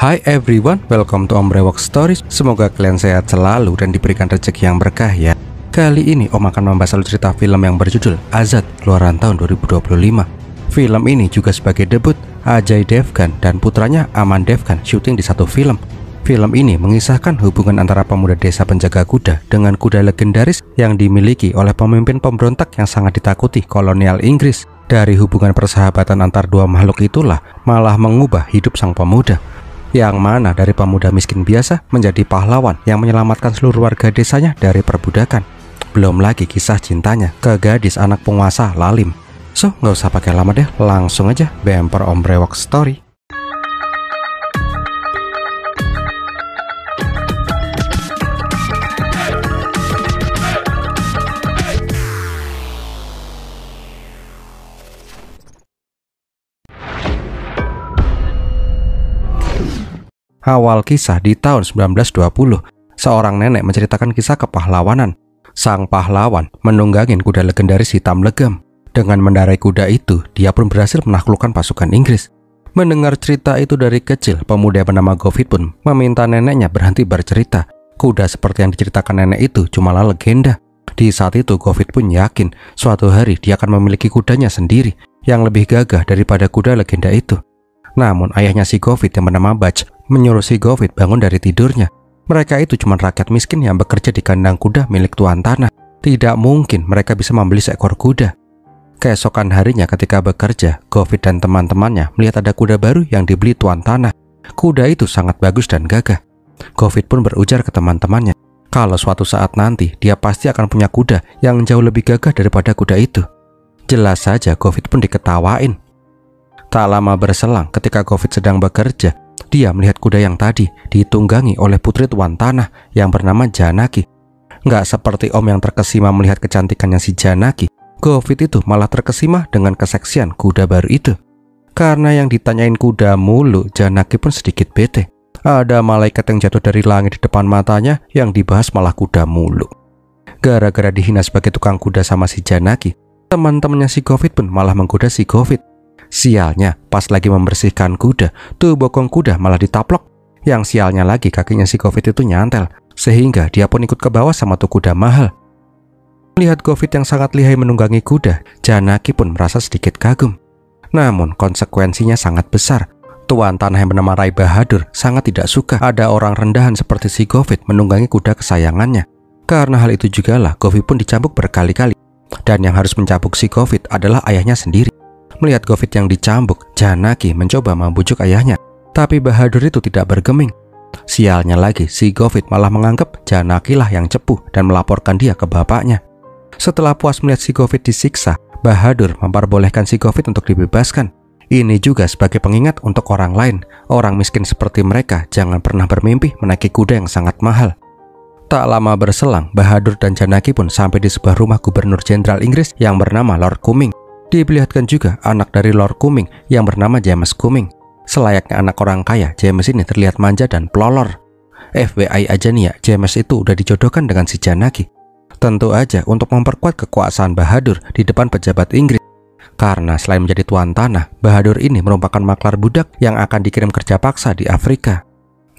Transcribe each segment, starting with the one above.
Hi everyone, welcome to Om Brewok Stories. Semoga kalian sehat selalu dan diberikan rezeki yang berkah ya. Kali ini Om akan membahas alur cerita film yang berjudul Azad, keluaran tahun 2025. Film ini juga sebagai debut Ajay Devgan dan putranya Aman Devgan syuting di satu film. Film ini mengisahkan hubungan antara pemuda desa penjaga kuda dengan kuda legendaris yang dimiliki oleh pemimpin pemberontak yang sangat ditakuti kolonial Inggris. Dari hubungan persahabatan antar dua makhluk itulah malah mengubah hidup sang pemuda, yang mana dari pemuda miskin biasa menjadi pahlawan yang menyelamatkan seluruh warga desanya dari perbudakan. Belum lagi kisah cintanya ke gadis anak penguasa Lalim. So, nggak usah pakai lama deh, langsung aja bemper Om Brewok Story. Awal kisah di tahun 1920, seorang nenek menceritakan kisah kepahlawanan. Sang pahlawan menunggangin kuda legendaris hitam legam. Dengan mendarai kuda itu, dia pun berhasil menaklukkan pasukan Inggris. Mendengar cerita itu dari kecil, pemuda bernama Govind pun meminta neneknya berhenti bercerita. Kuda seperti yang diceritakan nenek itu cumalah legenda. Di saat itu, Govind pun yakin suatu hari dia akan memiliki kudanya sendiri yang lebih gagah daripada kuda legenda itu. Namun ayahnya si Govind yang bernama Baj menyuruh si Govind bangun dari tidurnya. Mereka itu cuma rakyat miskin yang bekerja di kandang kuda milik tuan tanah. Tidak mungkin mereka bisa membeli seekor kuda. Keesokan harinya ketika bekerja, Govind dan teman-temannya melihat ada kuda baru yang dibeli tuan tanah. Kuda itu sangat bagus dan gagah. Govind pun berujar ke teman-temannya kalau suatu saat nanti dia pasti akan punya kuda yang jauh lebih gagah daripada kuda itu. Jelas saja Govind pun diketawain. Tak lama berselang ketika Govind sedang bekerja, dia melihat kuda yang tadi ditunggangi oleh putri tuan tanah yang bernama Janaki. Nggak seperti Om yang terkesima melihat kecantikannya si Janaki, Govind itu malah terkesima dengan keseksian kuda baru itu. Karena yang ditanyain kuda mulu, Janaki pun sedikit bete. Ada malaikat yang jatuh dari langit di depan matanya, yang dibahas malah kuda mulu. Gara-gara dihina sebagai tukang kuda sama si Janaki, teman-temannya si Govind pun malah menggoda si Govind. Sialnya, pas lagi membersihkan kuda, tuh bokong kuda malah ditaplok. Yang sialnya lagi kakinya si Govind itu nyantel, sehingga dia pun ikut ke bawah sama tuh kuda mahal. Melihat Govind yang sangat lihai menunggangi kuda, Janaki pun merasa sedikit kagum. Namun konsekuensinya sangat besar. Tuan tanah yang bernama Rai Bahadur sangat tidak suka ada orang rendahan seperti si Govind menunggangi kuda kesayangannya. Karena hal itu jugalah Govind pun dicambuk berkali-kali. Dan yang harus mencambuk si Govind adalah ayahnya sendiri. Melihat Govind yang dicambuk, Janaki mencoba membujuk ayahnya, tapi Bahadur itu tidak bergeming. Sialnya lagi, si Govind malah menganggap Janaki lah yang cepu dan melaporkan dia ke bapaknya. Setelah puas melihat si Govind disiksa, Bahadur memperbolehkan si Govind untuk dibebaskan. Ini juga sebagai pengingat untuk orang lain, orang miskin seperti mereka jangan pernah bermimpi menaiki kuda yang sangat mahal. Tak lama berselang, Bahadur dan Janaki pun sampai di sebuah rumah gubernur jenderal Inggris yang bernama Lord Cumming. Diperlihatkan juga anak dari Lord Cumming yang bernama James Cumming. Selayaknya anak orang kaya, James ini terlihat manja dan pelolor. FYI aja nih ya, James itu udah dijodohkan dengan si Janaki. Tentu aja untuk memperkuat kekuasaan Bahadur di depan pejabat Inggris. Karena selain menjadi tuan tanah, Bahadur ini merupakan maklar budak yang akan dikirim kerja paksa di Afrika.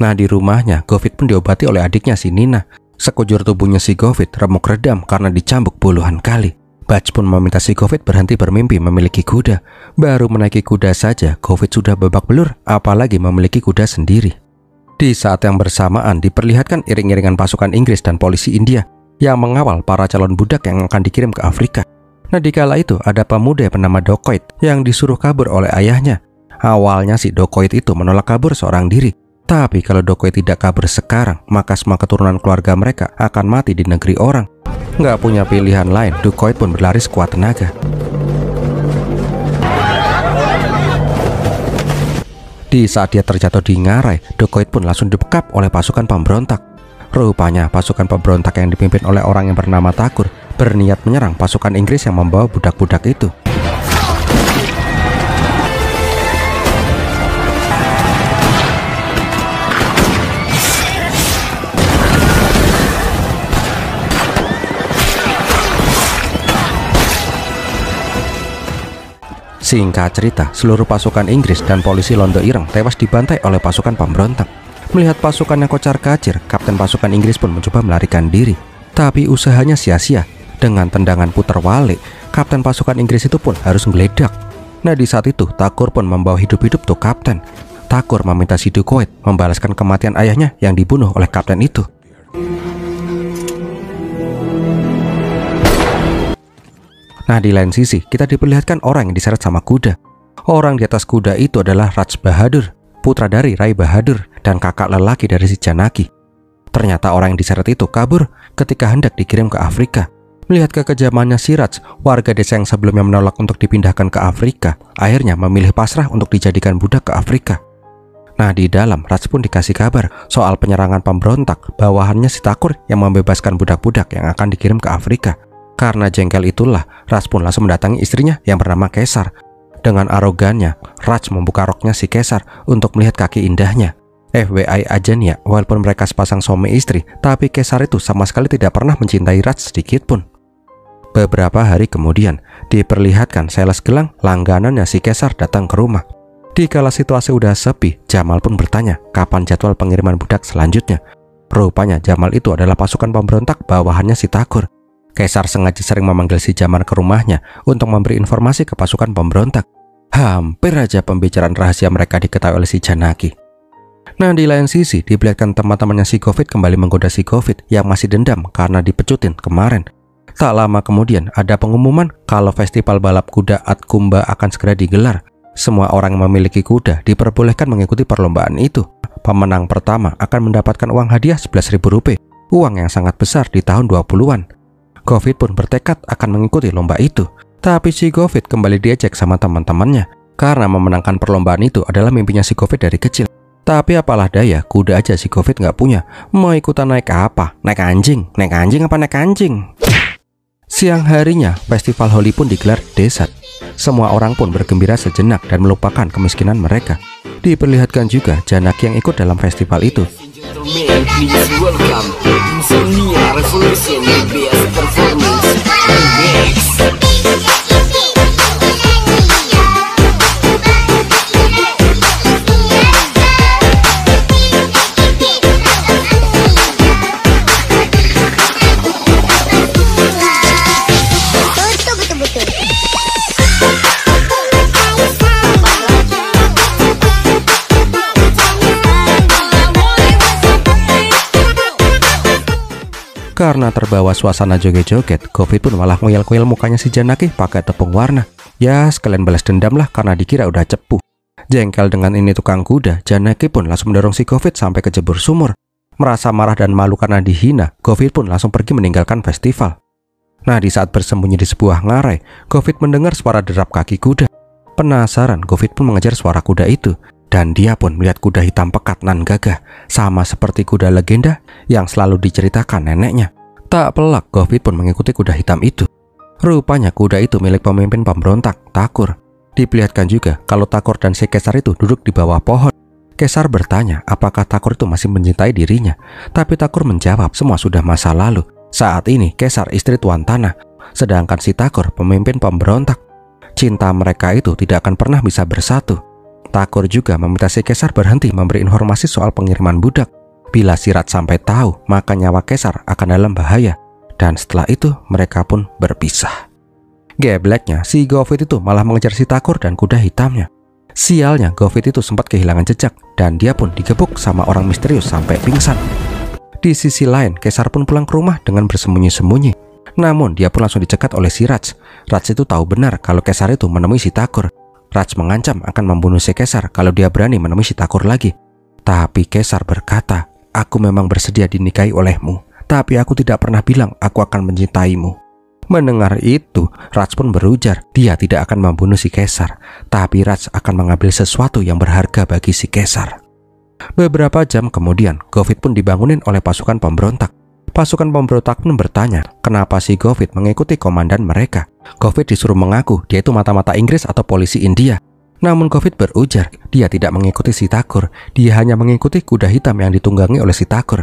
Nah, di rumahnya, Govind pun diobati oleh adiknya si Nina. Sekujur tubuhnya si Govind remuk redam karena dicambuk puluhan kali. Baj pun meminta si Govind berhenti bermimpi memiliki kuda. Baru menaiki kuda saja, Govind sudah babak belur, apalagi memiliki kuda sendiri. Di saat yang bersamaan diperlihatkan iring-iringan pasukan Inggris dan polisi India yang mengawal para calon budak yang akan dikirim ke Afrika. Nah, dikala itu ada pemuda bernama Dokoit yang disuruh kabur oleh ayahnya. Awalnya si Dokoit itu menolak kabur seorang diri. Tapi kalau Dokoit tidak kabur sekarang, maka semua keturunan keluarga mereka akan mati di negeri orang. Nggak punya pilihan lain, Dokoit pun berlari sekuat tenaga. Di saat dia terjatuh di ngarai, Dokoit pun langsung dibekap oleh pasukan pemberontak. Rupanya pasukan pemberontak yang dipimpin oleh orang yang bernama Thakur berniat menyerang pasukan Inggris yang membawa budak-budak itu. Singkat cerita, seluruh pasukan Inggris dan polisi Londo Ireng tewas dibantai oleh pasukan pemberontak. Melihat pasukan yang kocar-kacir, kapten pasukan Inggris pun mencoba melarikan diri. Tapi usahanya sia-sia. Dengan tendangan putar balik, kapten pasukan Inggris itu pun harus menggeledak. Nah, di saat itu, Thakur pun membawa hidup-hidup tuh kapten. Thakur meminta si Ducoit membalaskan kematian ayahnya yang dibunuh oleh kapten itu. Nah, di lain sisi, kita diperlihatkan orang yang diseret sama kuda. Orang di atas kuda itu adalah Raj Bahadur, putra dari Rai Bahadur dan kakak lelaki dari si Janaki. Ternyata orang yang diseret itu kabur ketika hendak dikirim ke Afrika. Melihat kekejamannya si Raj, warga desa yang sebelumnya menolak untuk dipindahkan ke Afrika, akhirnya memilih pasrah untuk dijadikan budak ke Afrika. Nah, di dalam, Raj pun dikasih kabar soal penyerangan pemberontak bawahannya si Thakur yang membebaskan budak-budak yang akan dikirim ke Afrika. Karena jengkel itulah, Raj pun langsung mendatangi istrinya yang bernama Kesar. Dengan arogannya, Raj membuka roknya si Kesar untuk melihat kaki indahnya. FYI aja nih ya, walaupun mereka sepasang suami istri, tapi Kesar itu sama sekali tidak pernah mencintai Raj sedikit pun. Beberapa hari kemudian, diperlihatkan sales gelang langganannya si Kesar datang ke rumah. Dikala situasi udah sepi, Jamal pun bertanya kapan jadwal pengiriman budak selanjutnya. Rupanya Jamal itu adalah pasukan pemberontak bawahannya si Thakur. Kesar sengaja sering memanggil si Jamal ke rumahnya untuk memberi informasi ke pasukan pemberontak. Hampir aja pembicaraan rahasia mereka diketahui oleh si Janaki. Nah, di lain sisi, diperlihatkan teman-temannya si Govind kembali menggoda si Govind yang masih dendam karena dipecutin kemarin. Tak lama kemudian, ada pengumuman kalau festival balap kuda Atkumba akan segera digelar. Semua orang yang memiliki kuda diperbolehkan mengikuti perlombaan itu. Pemenang pertama akan mendapatkan uang hadiah Rp11.000, uang yang sangat besar di tahun 20-an. Govind pun bertekad akan mengikuti lomba itu. Tapi si Govind kembali diejek sama teman-temannya karena memenangkan perlombaan itu adalah mimpinya si Govind dari kecil. Tapi apalah daya, kuda aja si Govind nggak punya. Mau ikutan naik apa? Naik anjing? Naik anjing apa naik anjing? Siang harinya, festival Holi pun digelar di desa. Semua orang pun bergembira sejenak dan melupakan kemiskinan mereka. Diperlihatkan juga Janaki yang ikut dalam festival itu. Karena terbawa suasana joget-joget, Govind pun malah ngoyel-ngoyel mukanya si Janaki pakai tepung warna. Ya, sekalian balas dendam lah karena dikira udah cepu. Jengkel dengan ini tukang kuda, Janaki pun langsung mendorong si Govind sampai ke jebur sumur. Merasa marah dan malu karena dihina, Govind pun langsung pergi meninggalkan festival. Nah, di saat bersembunyi di sebuah ngarai, Govind mendengar suara derap kaki kuda. Penasaran, Govind pun mengejar suara kuda itu. Dan dia pun melihat kuda hitam pekat nan gagah, sama seperti kuda legenda yang selalu diceritakan neneknya. Tak pelak, Govind pun mengikuti kuda hitam itu. Rupanya kuda itu milik pemimpin pemberontak, Thakur. Diperlihatkan juga kalau Thakur dan si Kesar itu duduk di bawah pohon. Kesar bertanya apakah Thakur itu masih mencintai dirinya. Tapi Thakur menjawab semua sudah masa lalu. Saat ini Kesar istri tuan tanah, sedangkan si Thakur pemimpin pemberontak. Cinta mereka itu tidak akan pernah bisa bersatu. Thakur juga meminta si Kesar berhenti memberi informasi soal pengiriman budak. Bila si Raj sampai tahu, maka nyawa Kesar akan dalam bahaya. Dan setelah itu, mereka pun berpisah. Gebleknya, si Govind itu malah mengejar si Thakur dan kuda hitamnya. Sialnya, Govind itu sempat kehilangan jejak, dan dia pun digebuk sama orang misterius sampai pingsan. Di sisi lain, Kesar pun pulang ke rumah dengan bersembunyi-sembunyi. Namun, dia pun langsung dicegat oleh si Raj. Raj itu tahu benar kalau Kesar itu menemui si Thakur. Raj mengancam akan membunuh si Kesar kalau dia berani menemui si Thakur lagi. Tapi Kesar berkata, "Aku memang bersedia dinikahi olehmu, tapi aku tidak pernah bilang aku akan mencintaimu." Mendengar itu, Raj pun berujar, dia tidak akan membunuh si Kesar, tapi Raj akan mengambil sesuatu yang berharga bagi si Kesar. Beberapa jam kemudian, Govind pun dibangunin oleh pasukan pemberontak. Pasukan pemberontak pun bertanya, kenapa si Govind mengikuti komandan mereka. Govind disuruh mengaku dia itu mata-mata Inggris atau polisi India. Namun Govind berujar, dia tidak mengikuti si Thakur, dia hanya mengikuti kuda hitam yang ditunggangi oleh si Thakur.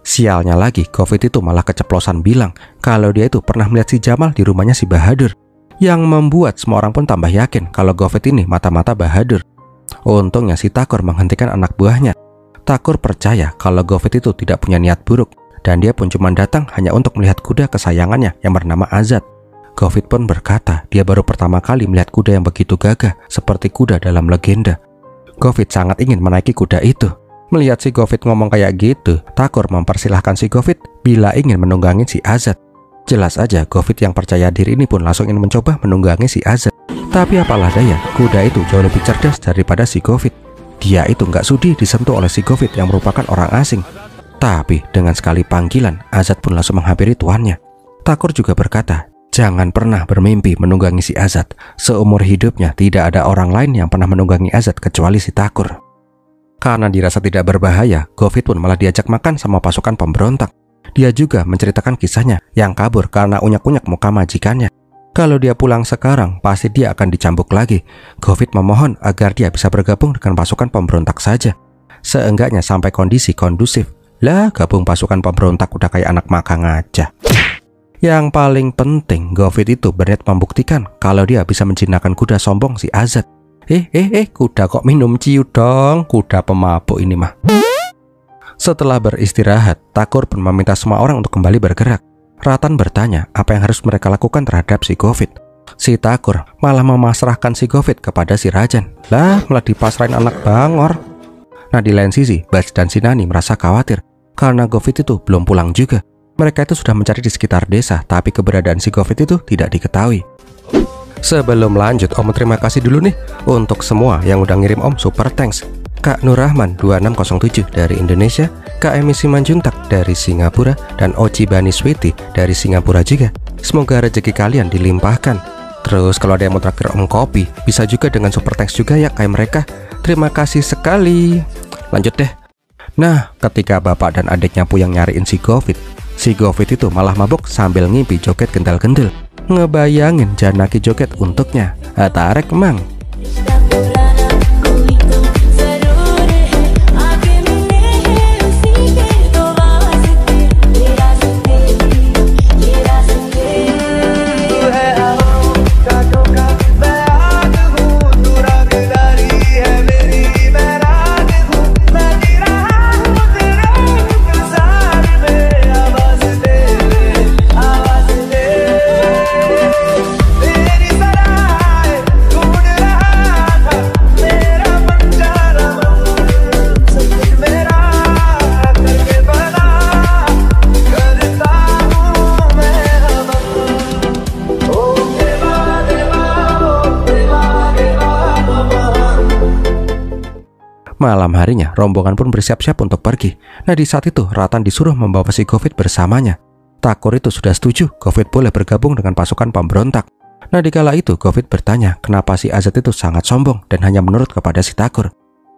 Sialnya lagi, Govind itu malah keceplosan bilang kalau dia itu pernah melihat si Jamal di rumahnya si Bahadur. yang membuat semua orang pun tambah yakin kalau Govit ini mata-mata bahadur. Untungnya si Thakur menghentikan anak buahnya. Thakur percaya kalau Govit itu tidak punya niat buruk, dan dia pun cuma datang hanya untuk melihat kuda kesayangannya yang bernama Azad. Govit pun berkata dia baru pertama kali melihat kuda yang begitu gagah seperti kuda dalam legenda. Govit sangat ingin menaiki kuda itu. Melihat si Govit ngomong kayak gitu, Thakur mempersilahkan si Govit bila ingin menunggangi si Azad. Jelas aja Govit yang percaya diri ini pun langsung ingin mencoba menunggangi si Azad. Tapi apalah daya, kuda itu jauh lebih cerdas daripada si Govit. Dia itu nggak sudi disentuh oleh si Govit yang merupakan orang asing. Tapi dengan sekali panggilan, Azad pun langsung menghampiri tuannya. Thakur juga berkata, jangan pernah bermimpi menunggangi si Azad. Seumur hidupnya tidak ada orang lain yang pernah menunggangi Azad kecuali si Thakur. Karena dirasa tidak berbahaya, Govit pun malah diajak makan sama pasukan pemberontak. Dia juga menceritakan kisahnya yang kabur karena unyak-unyak muka majikannya. Kalau dia pulang sekarang, pasti dia akan dicambuk lagi. Govit memohon agar dia bisa bergabung dengan pasukan pemberontak saja. Seenggaknya sampai kondisi kondusif. Lah, gabung pasukan pemberontak udah kayak anak magang aja. Yang paling penting, Govit itu berniat membuktikan kalau dia bisa menjinakkan kuda sombong si Azad. Kuda kok minum ciu dong, kuda pemabuk ini mah. Setelah beristirahat, Thakur pun meminta semua orang untuk kembali bergerak. Ratan bertanya apa yang harus mereka lakukan terhadap si Govit. Si Thakur malah memasrahkan si Govit kepada si Rajan. Lah, malah dipasrahin anak bangor. Nah, di lain sisi, Baj dan Sinani merasa khawatir karena Govit itu belum pulang juga. Mereka itu sudah mencari di sekitar desa, tapi keberadaan si Govit itu tidak diketahui. Sebelum lanjut, Om terima kasih dulu nih untuk semua yang udah ngirim Om super thanks. Kak Nur Rahman 2607 dari Indonesia, Kak Emi Simanjuntak dari Singapura, dan Oci Bani Switi dari Singapura juga. Semoga rezeki kalian dilimpahkan. Terus kalau ada yang mau traktir Om kopi, bisa juga dengan super thanks juga ya kayak mereka. Terima kasih sekali. Lanjut deh. Nah, ketika bapak dan adiknya Puyang nyariin si Govit itu malah mabuk sambil ngimpi joget gendal-gendel. Ngebayangin Janaki joget untuknya. Tarik emang. Malam harinya, rombongan pun bersiap-siap untuk pergi. Nah, di saat itu, Ratan disuruh membawa si Govit bersamanya. Thakur itu sudah setuju Govit boleh bergabung dengan pasukan pemberontak. Nah, dikala itu, Govit bertanya kenapa si Azad itu sangat sombong dan hanya menurut kepada si Thakur.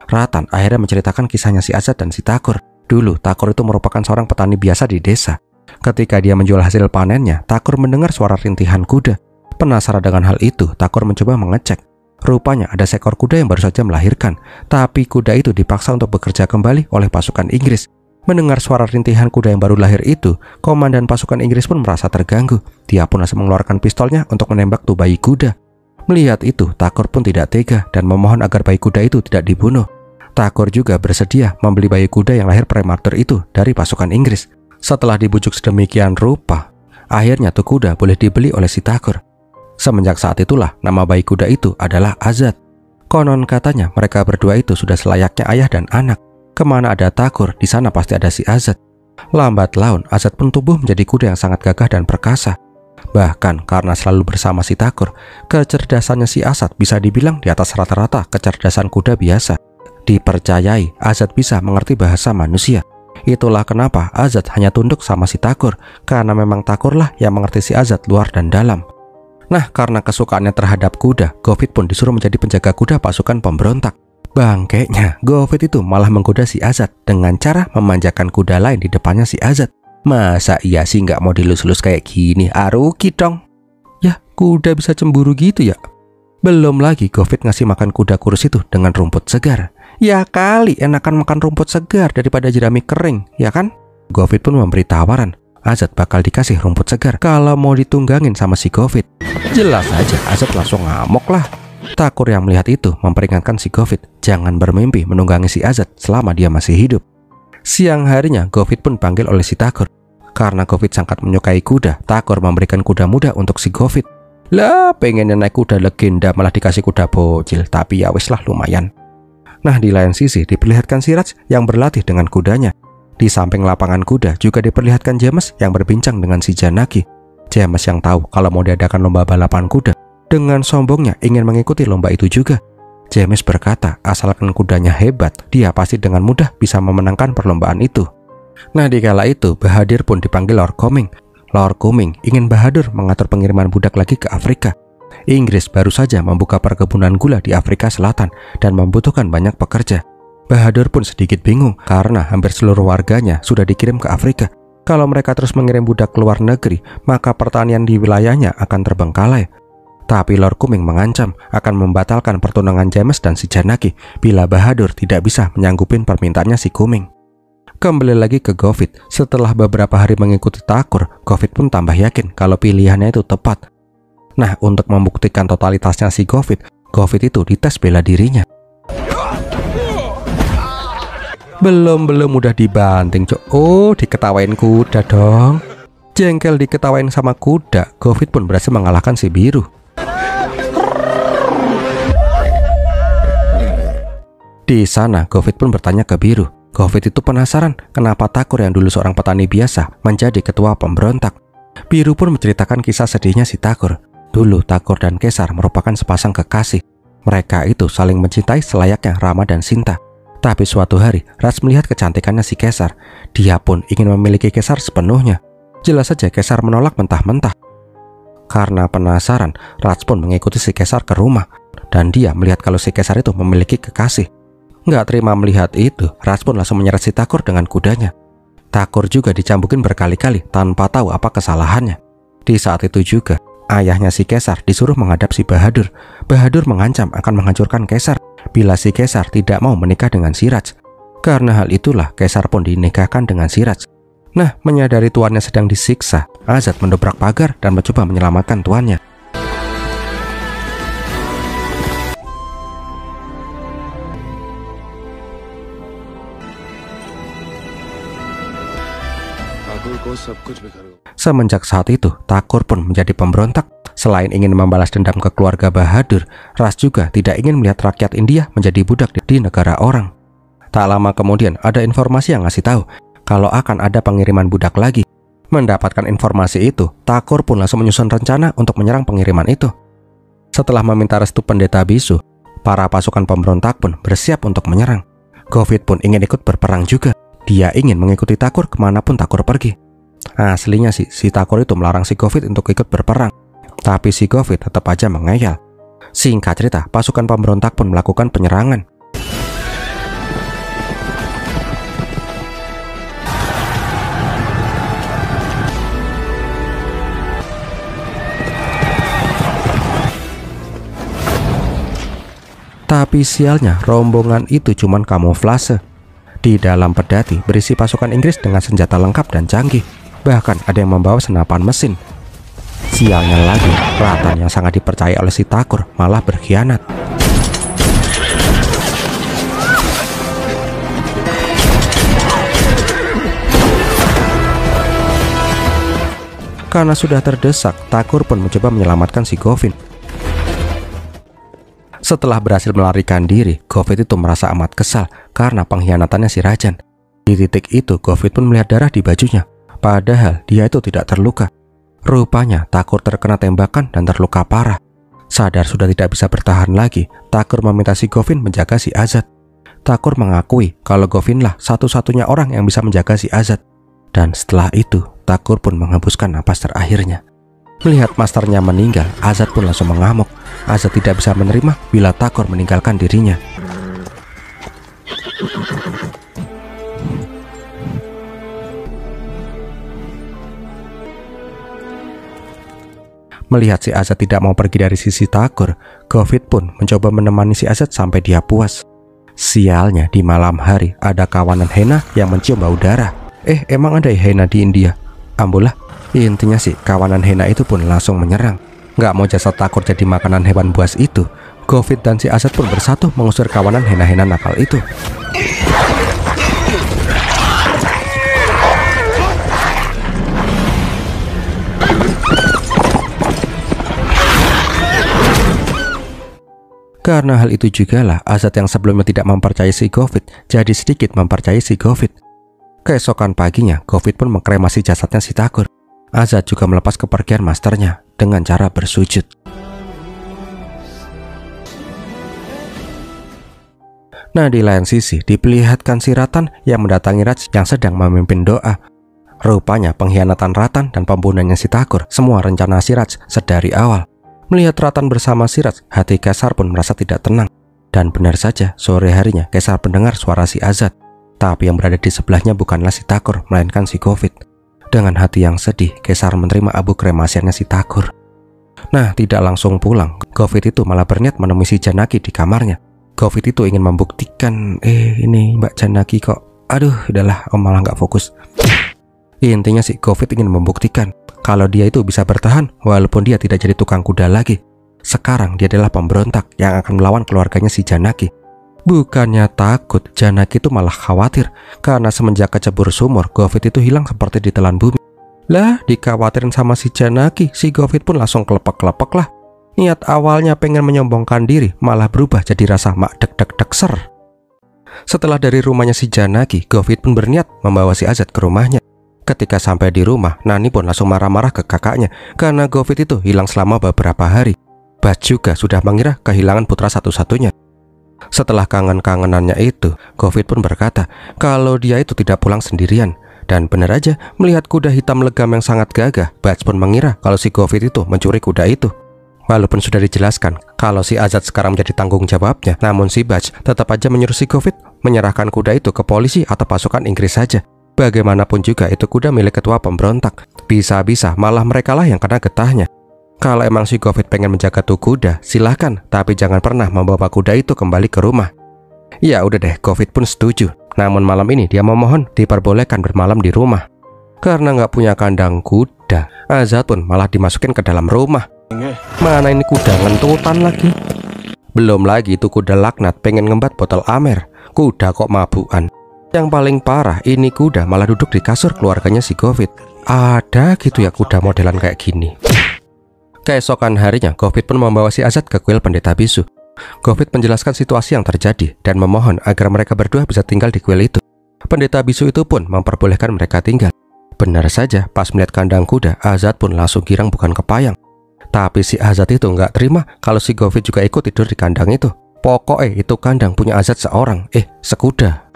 Ratan akhirnya menceritakan kisahnya si Azad dan si Thakur. Dulu, Thakur itu merupakan seorang petani biasa di desa. Ketika dia menjual hasil panennya, Thakur mendengar suara rintihan kuda. Penasaran dengan hal itu, Thakur mencoba mengecek. Rupanya ada seekor kuda yang baru saja melahirkan, tapi kuda itu dipaksa untuk bekerja kembali oleh pasukan Inggris. Mendengar suara rintihan kuda yang baru lahir itu, komandan pasukan Inggris pun merasa terganggu. Dia pun langsung mengeluarkan pistolnya untuk menembak tuh bayi kuda. Melihat itu, Thakur pun tidak tega dan memohon agar bayi kuda itu tidak dibunuh. Thakur juga bersedia membeli bayi kuda yang lahir prematur itu dari pasukan Inggris. Setelah dibujuk sedemikian rupa, akhirnya tuh kuda boleh dibeli oleh si Thakur. Semenjak saat itulah nama bayi kuda itu adalah Azad. Konon katanya mereka berdua itu sudah selayaknya ayah dan anak. Kemana ada Thakur, di sana pasti ada si Azad. Lambat laun, Azad pun tumbuh menjadi kuda yang sangat gagah dan perkasa. Bahkan karena selalu bersama si Thakur, kecerdasannya si Azad bisa dibilang di atas rata-rata kecerdasan kuda biasa. Dipercayai Azad bisa mengerti bahasa manusia. Itulah kenapa Azad hanya tunduk sama si Thakur, karena memang Thakurlah yang mengerti si Azad luar dan dalam. Nah, karena kesukaannya terhadap kuda, Govit pun disuruh menjadi penjaga kuda pasukan pemberontak. Bangkainya, Govit itu malah menggoda si Azad dengan cara memanjakan kuda lain di depannya si Azad. Masa iya sih nggak mau dilus-lus kayak gini? Aruki dong. Ya, kuda bisa cemburu gitu ya? Belum lagi Govit ngasih makan kuda kurus itu dengan rumput segar. Ya kali enakan makan rumput segar daripada jerami kering, ya kan? Govit pun memberi tawaran. Azad bakal dikasih rumput segar kalau mau ditunggangin sama si Govit. Jelas saja Azad langsung ngamuk lah. Thakur yang melihat itu memperingatkan si Govind jangan bermimpi menunggangi si Azad selama dia masih hidup. Siang harinya Govind pun panggil oleh si Thakur. Karena Govind sangat menyukai kuda, Thakur memberikan kuda muda untuk si Govind. Lah, pengennya naik kuda legenda malah dikasih kuda bocil, tapi ya wis lah lumayan. Nah, di lain sisi diperlihatkan si Raj yang berlatih dengan kudanya. Di samping lapangan kuda juga diperlihatkan James yang berbincang dengan si Janaki. James yang tahu kalau mau diadakan lomba balapan kuda, dengan sombongnya ingin mengikuti lomba itu juga. James berkata asalkan kudanya hebat, dia pasti dengan mudah bisa memenangkan perlombaan itu. Nah, di kala itu Bahadur pun dipanggil Lord Coming. Lord Coming ingin Bahadur mengatur pengiriman budak lagi ke Afrika. Inggris baru saja membuka perkebunan gula di Afrika Selatan dan membutuhkan banyak pekerja. Bahadur pun sedikit bingung karena hampir seluruh warganya sudah dikirim ke Afrika. Kalau mereka terus mengirim budak ke luar negeri, maka pertanian di wilayahnya akan terbengkalai. Tapi Lord Coming mengancam akan membatalkan pertunangan James dan si Janaki bila Bahadur tidak bisa menyanggupin permintaannya si Coming. Kembali lagi ke Govind. Setelah beberapa hari mengikuti Thakur, Govind pun tambah yakin kalau pilihannya itu tepat. Nah, untuk membuktikan totalitasnya si Govind itu dites bela dirinya. Belum udah dibanting, cok. Oh, diketawain kuda dong. Jengkel diketawain sama kuda, Govind pun berhasil mengalahkan si biru. Di sana, Govind pun bertanya ke biru. Govind itu penasaran kenapa Thakur yang dulu seorang petani biasa menjadi ketua pemberontak. Biru pun menceritakan kisah sedihnya si Thakur. Dulu Thakur dan Kesar merupakan sepasang kekasih. Mereka itu saling mencintai selayaknya Rama dan Sinta. Tapi suatu hari, Raj melihat kecantikannya si Kesar. Dia pun ingin memiliki Kesar sepenuhnya. Jelas saja Kesar menolak mentah-mentah. Karena penasaran, Raj pun mengikuti si Kesar ke rumah. Dan dia melihat kalau si Kesar itu memiliki kekasih. Nggak terima melihat itu, Raj pun langsung menyeret si Thakur dengan kudanya. Thakur juga dicambukin berkali-kali tanpa tahu apa kesalahannya. Di saat itu juga, ayahnya si Kesar disuruh menghadap si Bahadur. Bahadur mengancam akan menghancurkan Kesar bila si Kesar tidak mau menikah dengan si Raj. Karena hal itulah Kesar pun dinikahkan dengan si Raj. Nah, menyadari tuannya sedang disiksa, Azad mendobrak pagar dan mencoba menyelamatkan tuannya. Semenjak saat itu, Thakur pun menjadi pemberontak. Selain ingin membalas dendam ke keluarga Bahadur, Raj juga tidak ingin melihat rakyat India menjadi budak di negara orang. Tak lama kemudian ada informasi yang ngasih tahu kalau akan ada pengiriman budak lagi. Mendapatkan informasi itu, Thakur pun langsung menyusun rencana untuk menyerang pengiriman itu. Setelah meminta restu pendeta bisu, para pasukan pemberontak pun bersiap untuk menyerang. Govind pun ingin ikut berperang juga. Dia ingin mengikuti Thakur kemanapun Thakur pergi. Aslinya sih, si Thakur itu melarang si Govind untuk ikut berperang. Tapi si Govind tetap aja mengeyel. Singkat cerita, pasukan pemberontak pun melakukan penyerangan. Tapi sialnya, rombongan itu cuman kamuflase. Di dalam pedati berisi pasukan Inggris dengan senjata lengkap dan canggih. Bahkan ada yang membawa senapan mesin. Sialnya lagi, Ratan yang sangat dipercaya oleh si Thakur malah berkhianat. Karena sudah terdesak, Thakur pun mencoba menyelamatkan si Govind. Setelah berhasil melarikan diri, Govind itu merasa amat kesal karena pengkhianatannya si Rajan. Di titik itu, Govind pun melihat darah di bajunya. Padahal dia itu tidak terluka. Rupanya Thakur terkena tembakan dan terluka parah. Sadar sudah tidak bisa bertahan lagi, Thakur meminta si Govind menjaga si Azad. Thakur mengakui kalau Govind lah satu-satunya orang yang bisa menjaga si Azad. Dan setelah itu, Thakur pun menghembuskan napas terakhirnya. Melihat masternya meninggal, Azad pun langsung mengamuk. Azad tidak bisa menerima bila Thakur meninggalkan dirinya. Melihat si Azad tidak mau pergi dari sisi Thakur, Govind pun mencoba menemani si Azad sampai dia puas. Sialnya, di malam hari ada kawanan Hena yang mencium bau darah. Emang ada Hena di India? Ambulah. Intinya sih, kawanan Hena itu pun langsung menyerang. Nggak mau jasad Takur jadi makanan hewan buas itu, Govind dan si Azad pun bersatu mengusir kawanan hena-hena nakal itu. Karena hal itu jugalah Azad yang sebelumnya tidak mempercayai si Govind jadi sedikit mempercayai si Govind. Keesokan paginya, Govind pun mengkremasi jasadnya si Takur. Azad juga melepas kepergian masternya dengan cara bersujud. Nah, di lain sisi diperlihatkan si Ratan yang mendatangi Raj yang sedang memimpin doa. Rupanya pengkhianatan Ratan dan pembunuhannya si Takur semua rencana si Raj sedari awal. Melihat Ratan bersama si Raj, hati Caesar pun merasa tidak tenang. Dan benar saja, sore harinya Caesar mendengar suara si Azad. Tapi yang berada di sebelahnya bukanlah si Takur, melainkan si Govind. Dengan hati yang sedih, Caesar menerima abu kremasiannya si Takur. Nah, tidak langsung pulang, Govind itu malah berniat menemui si Janaki di kamarnya. Govind itu ingin membuktikan, ini Mbak Janaki kok, aduh udahlah, malah nggak fokus. Intinya si Govind ingin membuktikan kalau dia itu bisa bertahan walaupun dia tidak jadi tukang kuda lagi. Sekarang dia adalah pemberontak yang akan melawan keluarganya si Janaki. Bukannya takut, Janaki itu malah khawatir karena semenjak kecebur sumur, Govind itu hilang seperti ditelan bumi. Lah, dikhawatirin sama si Janaki, si Govind pun langsung kelepek-kelepek lah. Niat awalnya pengen menyombongkan diri malah berubah jadi rasa mak dek-dek-dek ser. Setelah dari rumahnya si Janaki, Govind pun berniat membawa si Azad ke rumahnya. Ketika sampai di rumah, Nani pun langsung marah-marah ke kakaknya karena Govind itu hilang selama beberapa hari. Bas juga sudah mengira kehilangan putra satu-satunya. Setelah kangen-kangenannya itu, Govind pun berkata kalau dia itu tidak pulang sendirian. Dan benar aja, melihat kuda hitam legam yang sangat gagah, Bas pun mengira kalau si Govind itu mencuri kuda itu. Walaupun sudah dijelaskan kalau si Azad sekarang menjadi tanggung jawabnya, namun si Bas tetap aja menyuruh si Govind menyerahkan kuda itu ke polisi atau pasukan Inggris saja. Bagaimanapun juga itu kuda milik ketua pemberontak. Bisa-bisa malah merekalah yang kena getahnya. Kalau emang si Govind pengen menjaga tuh kuda, silahkan, tapi jangan pernah membawa kuda itu kembali ke rumah. Ya udah deh, Govind pun setuju. Namun malam ini dia memohon diperbolehkan bermalam di rumah. Karena nggak punya kandang kuda, Azad pun malah dimasukin ke dalam rumah. Mana ini kuda ngentutan lagi. Belum lagi itu kuda laknat pengen ngembat botol Amer. Kuda kok mabukan. Yang paling parah, ini kuda malah duduk di kasur keluarganya si Govind. Ada gitu ya kuda modelan kayak gini. Keesokan harinya, Govind pun membawa si Azad ke kuil pendeta bisu. Govind menjelaskan situasi yang terjadi dan memohon agar mereka berdua bisa tinggal di kuil itu. Pendeta bisu itu pun memperbolehkan mereka tinggal. Benar saja, pas melihat kandang kuda, Azad pun langsung girang bukan kepayang. Tapi si Azad itu nggak terima kalau si Govind juga ikut tidur di kandang itu. Pokoknya itu kandang punya Azad seorang, sekuda.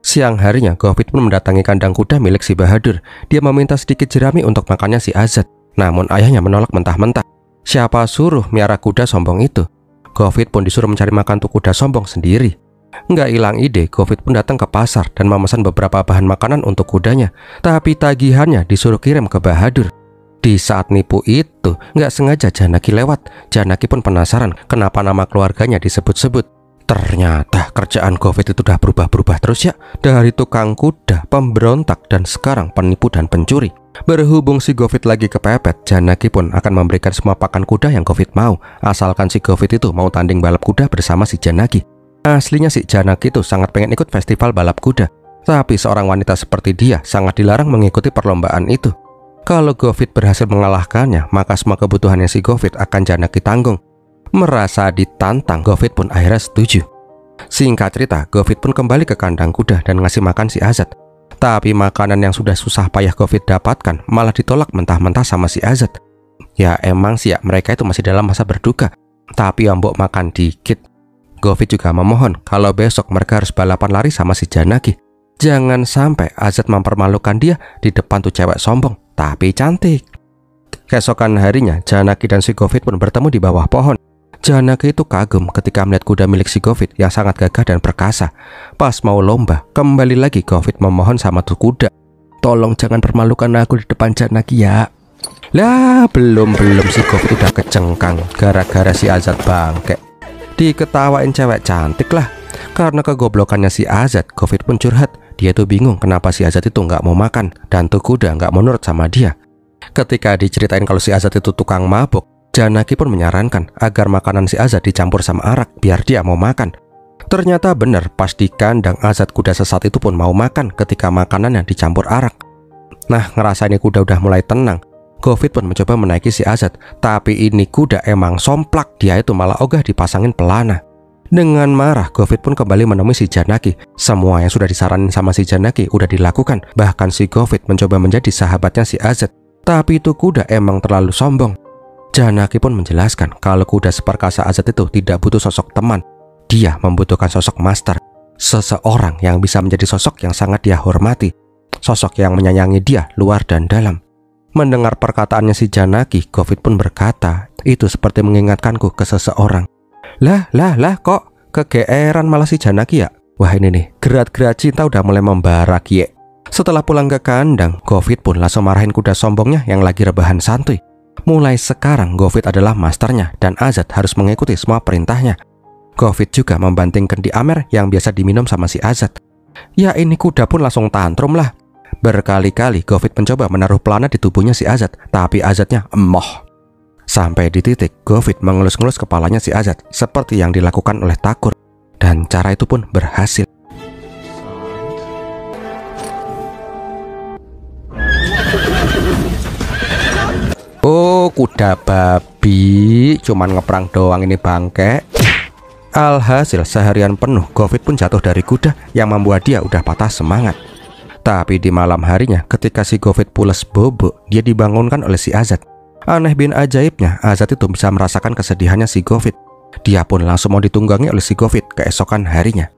Siang harinya, Govind pun mendatangi kandang kuda milik si Bahadur. Dia meminta sedikit jerami untuk makannya si Azad. Namun ayahnya menolak mentah-mentah. Siapa suruh miara kuda sombong itu? Govind pun disuruh mencari makan tuh kuda sombong sendiri. Nggak hilang ide, Govind pun datang ke pasar dan memesan beberapa bahan makanan untuk kudanya. Tapi tagihannya disuruh kirim ke Bahadur. Di saat nipu itu, nggak sengaja Janaki lewat. Janaki pun penasaran kenapa nama keluarganya disebut-sebut. Ternyata kerjaan Govind itu udah berubah-berubah terus ya. Dari tukang kuda, pemberontak, dan sekarang penipu dan pencuri. Berhubung si Govind lagi kepepet, Janaki pun akan memberikan semua pakan kuda yang Govind mau, asalkan si Govind itu mau tanding balap kuda bersama si Janaki. Aslinya si Janaki itu sangat pengen ikut festival balap kuda, tapi seorang wanita seperti dia sangat dilarang mengikuti perlombaan itu. Kalau Govind berhasil mengalahkannya, maka semua kebutuhannya si Govind akan Janaki tanggung. Merasa ditantang, Govind pun akhirnya setuju. Singkat cerita, Govind pun kembali ke kandang kuda dan ngasih makan si Azad. Tapi makanan yang sudah susah payah Govind dapatkan malah ditolak mentah-mentah sama si Azad. Ya emang sih ya, mereka itu masih dalam masa berduka. Tapi ambok makan dikit. Govind juga memohon kalau besok mereka harus balapan lari sama si Janaki. Jangan sampai Azad mempermalukan dia di depan tuh cewek sombong tapi cantik. Keesokan harinya, Janaki dan si Govind pun bertemu di bawah pohon. Janaki itu kagum ketika melihat kuda milik si Govind yang sangat gagah dan perkasa. Pas mau lomba, kembali lagi Govind memohon sama tuh kuda. Tolong jangan permalukan aku di depan Janaki ya. Lah, belum si Govind udah kecengkang gara-gara si Azad bangke. Diketawain cewek cantik lah. Karena kegoblokannya si Azad, Govind pun curhat. Dia tuh bingung kenapa si Azad itu nggak mau makan dan tuh kuda nggak mau nurut sama dia. Ketika diceritain kalau si Azad itu tukang mabuk, Janaki pun menyarankan agar makanan si Azad dicampur sama arak biar dia mau makan. Ternyata benar, pas di kandang Azad kuda sesat itu pun mau makan ketika makanannya dicampur arak. Nah, ngerasain kuda udah mulai tenang, Govind pun mencoba menaiki si Azad. Tapi ini kuda emang somplak, dia itu malah ogah dipasangin pelana. Dengan marah, Govind pun kembali menemui si Janaki. Semua yang sudah disaranin sama si Janaki udah dilakukan. Bahkan si Govind mencoba menjadi sahabatnya si Azad. Tapi itu kuda emang terlalu sombong. Janaki pun menjelaskan kalau kuda seperkasa Azad itu tidak butuh sosok teman. Dia membutuhkan sosok master. Seseorang yang bisa menjadi sosok yang sangat dia hormati. Sosok yang menyayangi dia luar dan dalam. Mendengar perkataannya si Janaki, Govind pun berkata, itu seperti mengingatkanku ke seseorang. Lah, kok kegeeran malah si Janaki ya? Wah ini nih, gerak-gerak cinta udah mulai membara kie. Setelah pulang ke kandang, Govind pun langsung marahin kuda sombongnya yang lagi rebahan santuy. Mulai sekarang Govind adalah masternya dan Azad harus mengikuti semua perintahnya. Govind juga membantingkan di Amer yang biasa diminum sama si Azad. Ya ini kuda pun langsung tantrum lah. Berkali-kali Govind mencoba menaruh pelana di tubuhnya si Azad, tapi Azadnya emoh. Sampai di titik Govind mengelus-ngelus kepalanya si Azad seperti yang dilakukan oleh Thakur. Dan cara itu pun berhasil. Oh, kuda babi, cuman ngeprang doang ini bangke. Alhasil seharian penuh Govind pun jatuh dari kuda yang membuat dia udah patah semangat. Tapi di malam harinya ketika si Govind pules bobo, dia dibangunkan oleh si Azad. Aneh bin ajaibnya, Azad itu bisa merasakan kesedihannya si Govind. Dia pun langsung mau ditunggangi oleh si Govind keesokan harinya.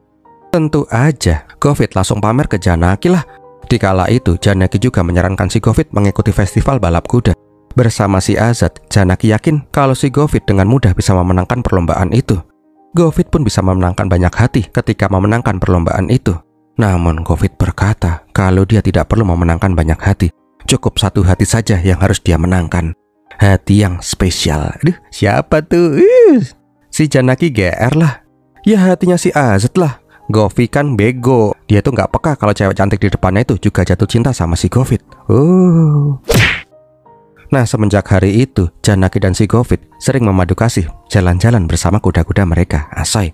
Tentu aja Govind langsung pamer ke Janaki lah. Dikala itu Janaki juga menyarankan si Govind mengikuti festival balap kuda. Bersama si Azad, Janaki yakin kalau si Govind dengan mudah bisa memenangkan perlombaan itu. Govind pun bisa memenangkan banyak hati ketika memenangkan perlombaan itu. Namun Govind berkata kalau dia tidak perlu memenangkan banyak hati. Cukup satu hati saja yang harus dia menangkan. Hati yang spesial. Aduh, siapa tuh? Si Janaki GR lah. Ya hatinya si Azad lah. Govind kan bego. Dia tuh gak peka kalau cewek cantik di depannya itu juga jatuh cinta sama si Govind. Nah, semenjak hari itu, Janaki dan si Govind sering memadu kasih jalan-jalan bersama kuda-kuda mereka, asoy.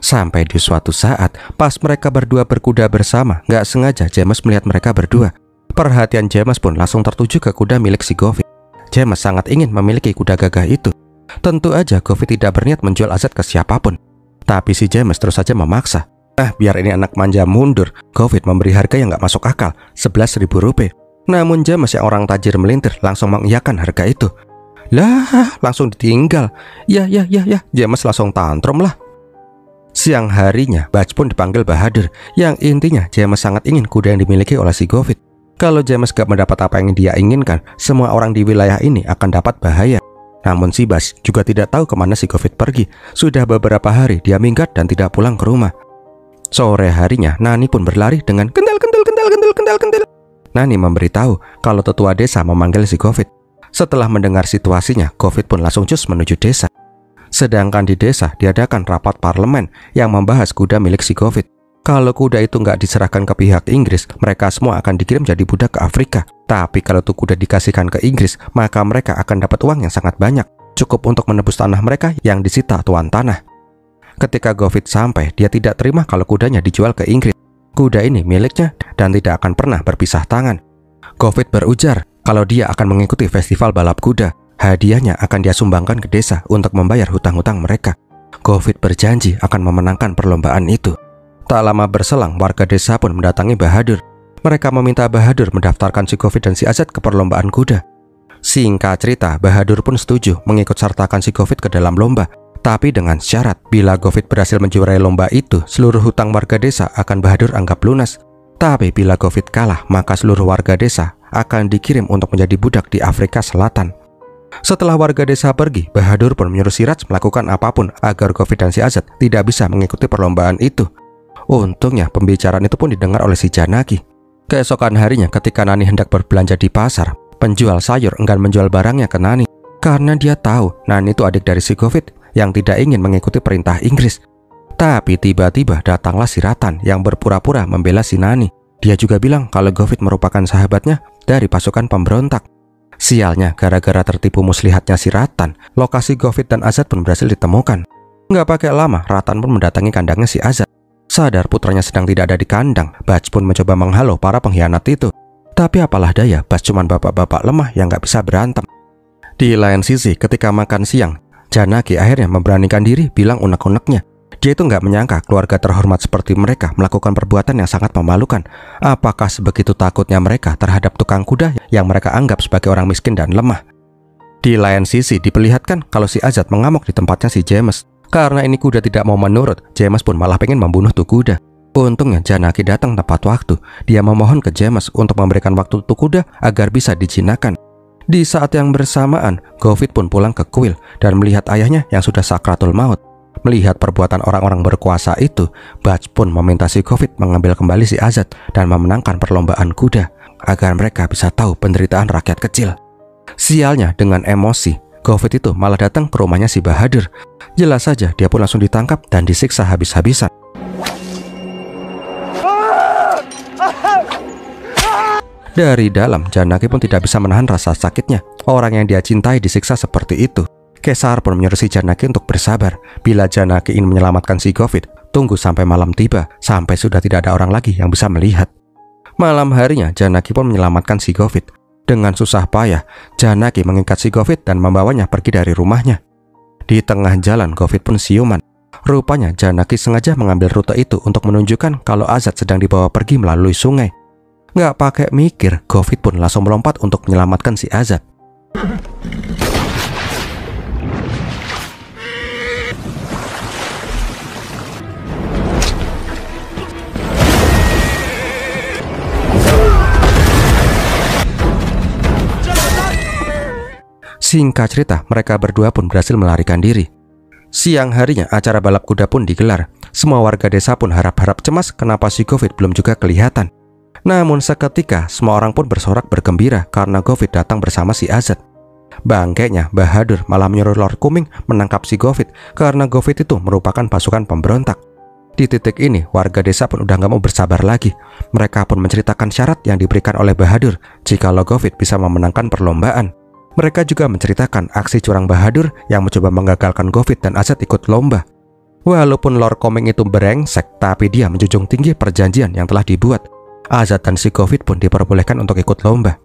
Sampai di suatu saat, pas mereka berdua berkuda bersama, gak sengaja James melihat mereka berdua. Perhatian James pun langsung tertuju ke kuda milik si Govind. James sangat ingin memiliki kuda gagah itu. Tentu aja Govind tidak berniat menjual Azad ke siapapun. Tapi si James terus saja memaksa. Nah, biar ini anak manja mundur, Govind memberi harga yang gak masuk akal, 11.000 rupiah. Namun James yang orang tajir melintir langsung mengiyakan harga itu. Lah, langsung ditinggal. Ya, James langsung tantrum lah. Siang harinya, Baj pun dipanggil Bahadur, yang intinya James sangat ingin kuda yang dimiliki oleh si Govind. Kalau James gak mendapat apa yang dia inginkan, semua orang di wilayah ini akan dapat bahaya. Namun si Baj juga tidak tahu kemana si Govind pergi. Sudah beberapa hari dia minggat dan tidak pulang ke rumah. Sore harinya, Nani pun berlari dengan kendal. Nani memberitahu kalau tetua desa memanggil si Govind. Setelah mendengar situasinya, Govind pun langsung cus menuju desa. Sedangkan di desa diadakan rapat parlemen yang membahas kuda milik si Govind. Kalau kuda itu nggak diserahkan ke pihak Inggris, mereka semua akan dikirim jadi budak ke Afrika. Tapi kalau tuh kuda dikasihkan ke Inggris, maka mereka akan dapat uang yang sangat banyak, cukup untuk menebus tanah mereka yang disita tuan tanah. Ketika Govind sampai, dia tidak terima kalau kudanya dijual ke Inggris. Kuda ini miliknya dan tidak akan pernah berpisah tangan. Govind berujar kalau dia akan mengikuti festival balap kuda. Hadiahnya akan dia sumbangkan ke desa untuk membayar hutang-hutang mereka. Govind berjanji akan memenangkan perlombaan itu. Tak lama berselang, warga desa pun mendatangi Bahadur. Mereka meminta Bahadur mendaftarkan si Govind dan si Azad ke perlombaan kuda. Singkat cerita, Bahadur pun setuju mengikut sertakan si Govind ke dalam lomba. Tapi dengan syarat, bila Govind berhasil menjuarai lomba itu, seluruh hutang warga desa akan Bahadur anggap lunas. Tapi bila Govind kalah, maka seluruh warga desa akan dikirim untuk menjadi budak di Afrika Selatan. Setelah warga desa pergi, Bahadur pun menyuruh Siraj melakukan apapun agar Govind dan si Azad tidak bisa mengikuti perlombaan itu. Untungnya pembicaraan itu pun didengar oleh si Janaki. Keesokan harinya ketika Nani hendak berbelanja di pasar, penjual sayur enggan menjual barangnya ke Nani. Karena dia tahu Nani itu adik dari si Govind yang tidak ingin mengikuti perintah Inggris. Tapi tiba-tiba datanglah si Ratan yang berpura-pura membela si Nani. Dia juga bilang kalau Govind merupakan sahabatnya dari pasukan pemberontak. Sialnya, gara-gara tertipu muslihatnya si Ratan, lokasi Govind dan Azad pun berhasil ditemukan. Nggak pakai lama, Ratan pun mendatangi kandangnya si Azad. Sadar putranya sedang tidak ada di kandang, Baj pun mencoba menghalau para pengkhianat itu. Tapi apalah daya, Baj cuman bapak-bapak lemah yang nggak bisa berantem. Di lain sisi, ketika makan siang, Janaki akhirnya memberanikan diri bilang unek-uneknya. Dia itu nggak menyangka keluarga terhormat seperti mereka melakukan perbuatan yang sangat memalukan. Apakah sebegitu takutnya mereka terhadap tukang kuda yang mereka anggap sebagai orang miskin dan lemah? Di lain sisi diperlihatkan kalau si Azad mengamuk di tempatnya si James. Karena ini kuda tidak mau menurut, James pun malah pengen membunuh tuh kuda. Untungnya Janaki datang tepat waktu. Dia memohon ke James untuk memberikan waktu tuh kuda agar bisa dijinakan. Di saat yang bersamaan, Govind pun pulang ke kuil dan melihat ayahnya yang sudah sakratul maut. Melihat perbuatan orang-orang berkuasa itu, Baj pun meminta si Govind mengambil kembali si Azad dan memenangkan perlombaan kuda agar mereka bisa tahu penderitaan rakyat kecil. Sialnya, dengan emosi, Govind itu malah datang ke rumahnya si Bahadur. Jelas saja dia pun langsung ditangkap dan disiksa habis-habisan. Dari dalam, Janaki pun tidak bisa menahan rasa sakitnya. Orang yang dia cintai disiksa seperti itu. Kesar pun menyuruh si Janaki untuk bersabar. Bila Janaki ingin menyelamatkan si Govind, tunggu sampai malam tiba, sampai sudah tidak ada orang lagi yang bisa melihat. Malam harinya, Janaki pun menyelamatkan si Govind. Dengan susah payah, Janaki mengikat si Govind dan membawanya pergi dari rumahnya. Di tengah jalan, Govind pun siuman. Rupanya Janaki sengaja mengambil rute itu untuk menunjukkan kalau Azad sedang dibawa pergi melalui sungai. Nggak pakai mikir, Govind pun langsung melompat untuk menyelamatkan si Azad. Singkat cerita, mereka berdua pun berhasil melarikan diri. Siang harinya, acara balap kuda pun digelar. Semua warga desa pun harap-harap cemas kenapa si Govind belum juga kelihatan. Namun seketika, semua orang pun bersorak bergembira karena Govind datang bersama si Azad. Bangkainya, Bahadur malah menyuruh Lord Kuming menangkap si Govind karena Govind itu merupakan pasukan pemberontak. Di titik ini, warga desa pun udah gak mau bersabar lagi. Mereka pun menceritakan syarat yang diberikan oleh Bahadur jikalau Govind bisa memenangkan perlombaan. Mereka juga menceritakan aksi curang Bahadur yang mencoba menggagalkan Govind dan Azad ikut lomba. Walaupun Lord Kuming itu brengsek, tapi dia menjunjung tinggi perjanjian yang telah dibuat. Azad dan si Govind pun diperbolehkan untuk ikut lomba.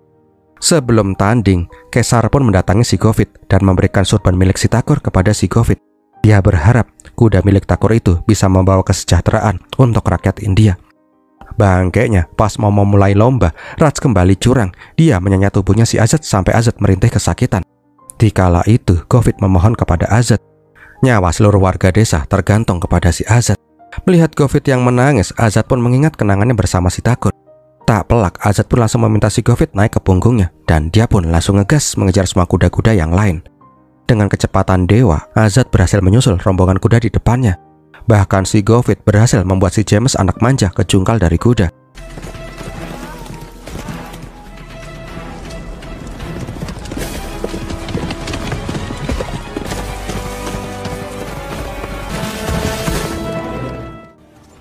Sebelum tanding, Kesar pun mendatangi si Govind dan memberikan surban milik si Thakur kepada si Govind. Dia berharap kuda milik Thakur itu bisa membawa kesejahteraan untuk rakyat India. Bangkainya, pas mau memulai lomba, Raj kembali curang. Dia menyengat tubuhnya si Azad sampai Azad merintih kesakitan. Dikala itu, Govind memohon kepada Azad. Nyawa seluruh warga desa tergantung kepada si Azad. Melihat Govind yang menangis, Azad pun mengingat kenangannya bersama si Thakur. Tak pelak, Azad pun langsung meminta si Govind naik ke punggungnya, dan dia pun langsung ngegas mengejar semua kuda-kuda yang lain. Dengan kecepatan dewa, Azad berhasil menyusul rombongan kuda di depannya. Bahkan si Govind berhasil membuat si James anak manja kejungkal dari kuda.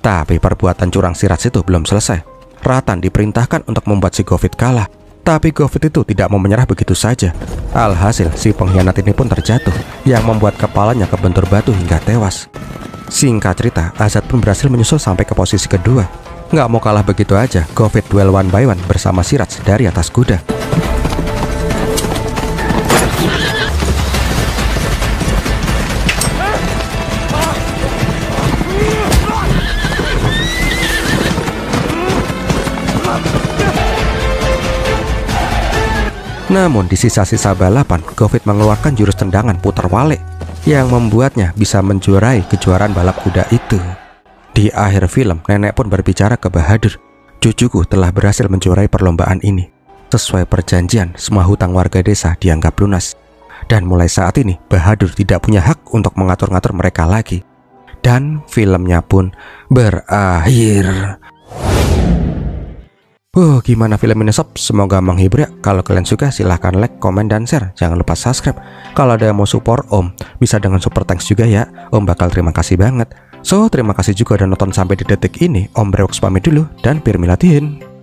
Tapi perbuatan curang si Raj itu belum selesai. Ratan diperintahkan untuk membuat si Govind kalah. Tapi Govind itu tidak mau menyerah begitu saja. Alhasil si pengkhianat ini pun terjatuh, yang membuat kepalanya kebentur batu hingga tewas. Singkat cerita, Azad pun berhasil menyusul sampai ke posisi kedua. Nggak mau kalah begitu aja, Govind duel one by one bersama si Raj dari atas kuda. Namun di sisa-sisa balapan, Govind mengeluarkan jurus tendangan putar walik yang membuatnya bisa menjuarai kejuaraan balap kuda itu. Di akhir film, nenek pun berbicara ke Bahadur. Cucuku telah berhasil menjuarai perlombaan ini. Sesuai perjanjian, semua hutang warga desa dianggap lunas. Dan mulai saat ini, Bahadur tidak punya hak untuk mengatur-ngatur mereka lagi. Dan filmnya pun berakhir. Gimana film ini sob? Semoga menghibur ya. Kalau kalian suka silahkan like, komen, dan share. Jangan lupa subscribe. Kalau ada yang mau support Om, bisa dengan super thanks juga ya. Om bakal terima kasih banget. So, terima kasih juga udah nonton sampai di detik ini. Om Brewoks pamit dulu dan Pirmilatiin.